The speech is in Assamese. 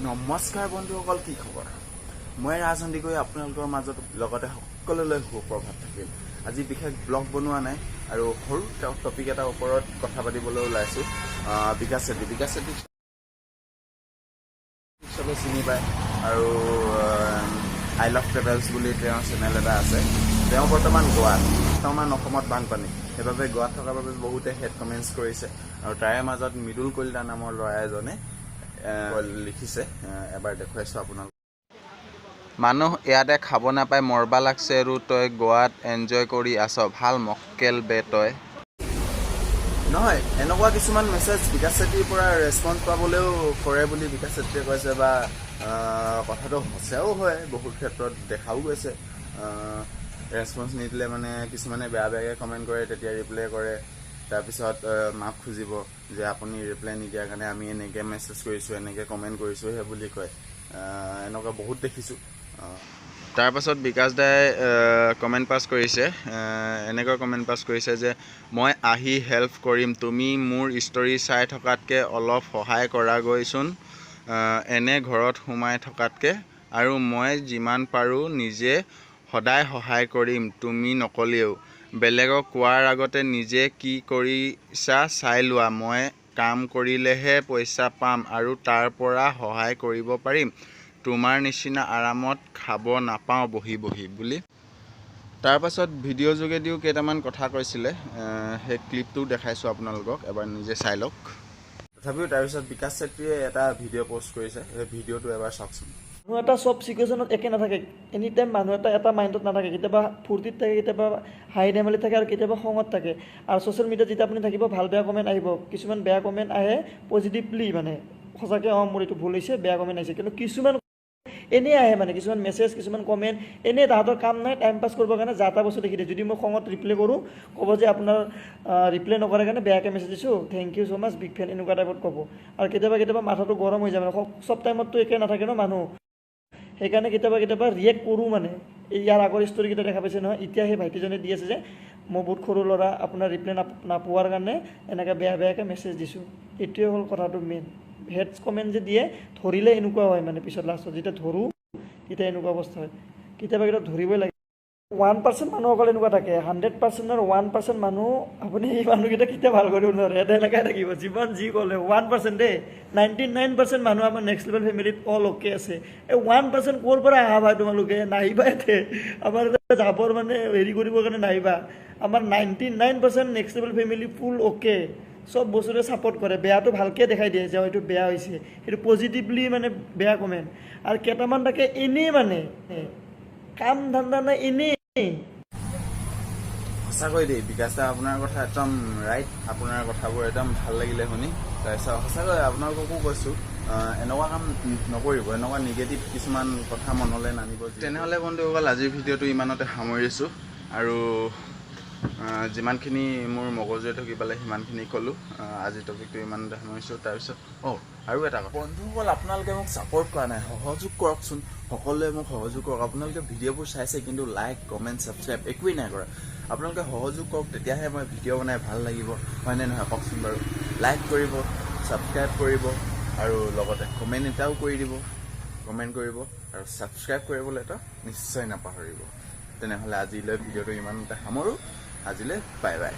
নমস্কাৰ বন্ধুসকল, কি খবৰ? মই ৰাজনন্দি গৈ আপোনালোকৰ মাজত লগতে সকলোলৈ সুপ্ৰভাত থাকিল। আজি বিশেষ ব্লগ বনোৱা নাই আৰু সৰু টপিক এটাৰ ওপৰত কথা পাতিবলৈ ওলাইছোঁ। বিকাশ চেত্ৰী চবে চিনি পায় আৰু আই লাভ ট্ৰেভেলছ বুলি তেওঁৰ চেনেল এটা আছে। তেওঁ বৰ্তমান গোৱাত, বৰ্তমান অসমত বানপানী, সেইবাবে গোৱাত থকাৰ বাবে বহুতে হেড কমেণ্টছ কৰিছে আৰু তাৰে মাজত মৃদুল কলিতা নামৰ ল'ৰা এজনে লিখিছে, এবাৰ দেখুৱাইছোঁ আপোনালোক। মানুহ ইয়াতে খাব নাপায়, মৰবা লাগছে আৰু তই গোৱাত এনজয় কৰি আছ, ভাল মক্কেল বে তই। নহয়, এনেকুৱা কিছুমান মেছেজ বিকাশ চেত্ৰীৰ পৰা ৰেছপন্স পাবলৈও কৰে বুলি বিকাশ চেত্ৰীয়ে কৈছে, বা কথাটো সঁচাও হয়, বহুত ক্ষেত্ৰত দেখাও গৈছে। ৰেছপন্স নিদিলে মানে কিছুমানে বেয়া বেয়াকৈ কমেণ্ট কৰে, তেতিয়া ৰিপ্লাই কৰে, তাৰপিছত মাফ খুজিব যে আপুনি ৰিপ্লাই নিদিয়াৰ কাৰণে আমি এনেকৈ মেছেজ কৰিছোঁ, এনেকৈ কমেণ্ট কৰিছোঁ সেই বুলি কয়। এনেকুৱা বহুত দেখিছোঁ। তাৰপাছত বিকাশ দাই কমেণ্ট পাছ কৰিছে, এনেকৈ কমেণ্ট পাছ কৰিছে যে মই আহি হেল্প কৰিম, তুমি মোৰ ষ্টৰি চাই থকাতকৈ অলপ সহায় কৰাগৈচোন, এনে ঘৰত সোমাই থকাতকৈ, আৰু মই যিমান পাৰোঁ নিজে সদায় সহায় কৰিম, তুমি নকলেও। বেলেগক কোৱাৰ আগতে নিজে কি কৰিছা চাই লোৱা, মই কাম কৰিলেহে পইচা পাম আৰু তাৰ পৰা সহায় কৰিব পাৰিম, তোমাৰ নিচিনা আৰামত খাব নাপাওঁ বহি বহি বুলি। তাৰপাছত ভিডিঅ' যোগেদিও কেইটামান কথা কৈছিলে, সেই ক্লিপটোও দেখাইছোঁ আপোনালোকক, এবাৰ নিজে চাই লওক। তথাপিও তাৰপিছত বিকাশ চেত্ৰীয়ে এটা ভিডিঅ' পষ্ট কৰিছে, সেই ভিডিঅ'টো এবাৰ চাওকচোন। মানুহ এটা চব চিটুৱেশ্যনত একে নাথাকে, এনি টাইম মানুহ এটা মাইণ্ডত নাথাকে, কেতিয়াবা ফূৰ্তিত থাকে, কেতিয়াবা হাঁহি ধেমালি থাকে আৰু কেতিয়াবা খঙত থাকে। আৰু ছ'চিয়েল মিডিয়াত যেতিয়া আপুনি থাকিব, ভাল বেয়া কমেণ্ট আহিব, কিছুমান বেয়া কমেণ্ট আহে পজিটিভলি, মানে সঁচাকৈ মোৰ এইটো ভুল হৈছে, বেয়া কমেণ্ট আহিছে, কিন্তু কিছুমান এনেই আহে, মানে কিছুমান মেছেজ, কিছুমান কমেণ্ট এনেই তাহাঁতৰ কাম নাই, টাইম পাছ কৰিবৰ কাৰণে যা তা বস্তু দেখি দিয়ে। যদি মই খঙত ৰিপ্লাই কৰোঁ, ক'ব যে আপোনাৰ ৰিপ্লাই নকৰাৰ কাৰণে বেয়াকৈ মেছেজ দিছোঁ, thank you so' much, big fan, এনেকুৱা টাইপত ক'ব। আৰু কেতিয়াবা মাথাটো গৰম হৈ যায়, মানে চব টাইমততো একে নাথাকে ন মানুহ, সেইকাৰণে কেতিয়াবা ৰিয়েক্ট কৰোঁ। মানে ইয়াৰ আগৰ ষ্টৰিকেইটা দেখা পাইছে নহয়, এতিয়া সেই ভাইটিজনে দি আছে যে মই বহুত সৰু ল'ৰা, আপোনাৰ ৰিপ্লাই নাপোৱাৰ কাৰণে এনেকৈ বেয়াকৈ মেছেজ দিছোঁ। এইটোৱে হ'ল কথাটো মেইন। হেডছ কমেণ্ট যে দিয়ে, ধৰিলে এনেকুৱা হয়, মানে পিছত লাষ্টত যেতিয়া ধৰোঁ তেতিয়া এনেকুৱা অৱস্থা হয়। কেতিয়াবা ধৰিবই লাগে। 1% মানুহসকল এনেকুৱা থাকে, 100%ৰ 1% মানুহ, আপুনি এই মানুহকেইটা কেতিয়া ভাল কৰিব নোৱাৰে, এটা এনেকৈ থাকিব, যিমান যি ক'লে 1% দেই। 99% মানুহ আমাৰ নেক্সট লেভেল ফেমিলিত অল অ'কে আছে। এই 1% ক'ৰ পৰা আহা ভাই তোমালোকে, নাহিবা ইয়াতে, আমাৰ এটা যাবৰ মানে হেৰি কৰিবৰ কাৰণে নাহিবা। আমাৰ 99% নেক্সট লেভেল ফেমিলি ফুল অ'কে, চব বস্তুৰে ছাপোৰ্ট কৰে, বেয়াটো ভালকৈ দেখাই দিয়ে যে এইটো বেয়া হৈছে, সেইটো পজিটিভলি মানে বেয়া কমেণ্ট। আৰু কেইটামান থাকে এনেই, মানে কাম ধান্দা নাই, এনেই। সঁচাকৈ দেই বিকাশ দা, আপোনাৰ কথা একদম ৰাইট, আপোনাৰ কথাবোৰ একদম ভাল লাগিলে শুনি। তাৰপিছত সঁচাকৈ আপোনালোককো কৈছোঁ, এনেকুৱা কাম নকৰিব, এনেকুৱা নিগেটিভ কিছুমান কথা মনলৈ নানিব। তেনেহ'লে বন্ধুসকল, আজিৰ ভিডিঅ'টো ইমানতে সামৰিছোঁ, আৰু যিমানখিনি মোৰ মগজুৱে ঢুকি পালে সিমানখিনি ক'লোঁ। আজিৰ টপিকটো ইমানতে সামৰিছোঁ। তাৰপিছত আৰু এটা কথা, বন্ধুসকল, আপোনালোকে মোক ছাপোৰ্ট কৰা নাই, সহযোগ কৰকচোন, সকলোৱে মোক সহযোগ কৰক। আপোনালোকে ভিডিঅ'বোৰ চাইছে কিন্তু লাইক, কমেণ্ট, ছাবস্ক্ৰাইব একোৱেই নাই কৰা। আপোনালোকে সহযোগ কৰক, তেতিয়াহে মই ভিডিঅ' বনাই ভাল লাগিব, হয়নে নহয় কওকচোন বাৰু। লাইক কৰিব, ছাবস্ক্ৰাইব কৰিব, আৰু লগতে কমেণ্ট এটাও কৰি দিব, কমেণ্ট কৰিব, আৰু ছাবস্ক্ৰাইব কৰিবলৈতো নিশ্চয় নাপাহৰিব। তেনেহ'লে আজিলৈ ভিডিঅ'টো ইমানতে সামৰোঁ। আজিলৈ বাই বাই।